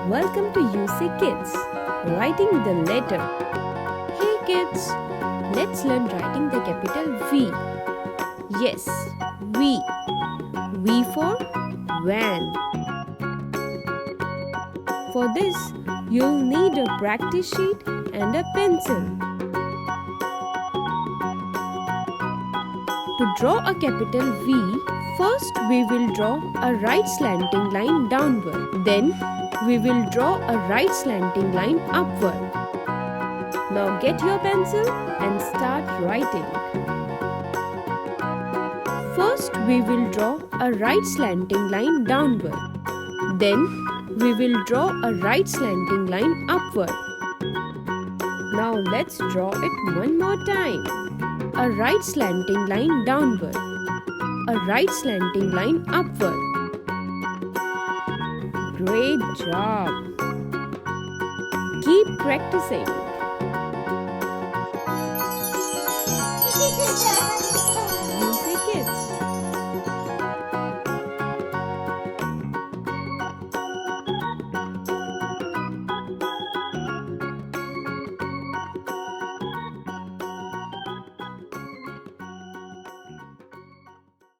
Welcome to UC Kids, writing the letter. Hey kids, let's learn writing the capital V. Yes, V. V for van. For this, you'll need a practice sheet and a pencil. To draw a capital V, first we will draw a right slanting line downward. Then we will draw a right slanting line upward. Now get your pencil and start writing. First we will draw a right slanting line downward. Then we will draw a right slanting line upward. Now let's draw it one more time. A right slanting line downward. A right slanting line upward. Great job! Keep practicing.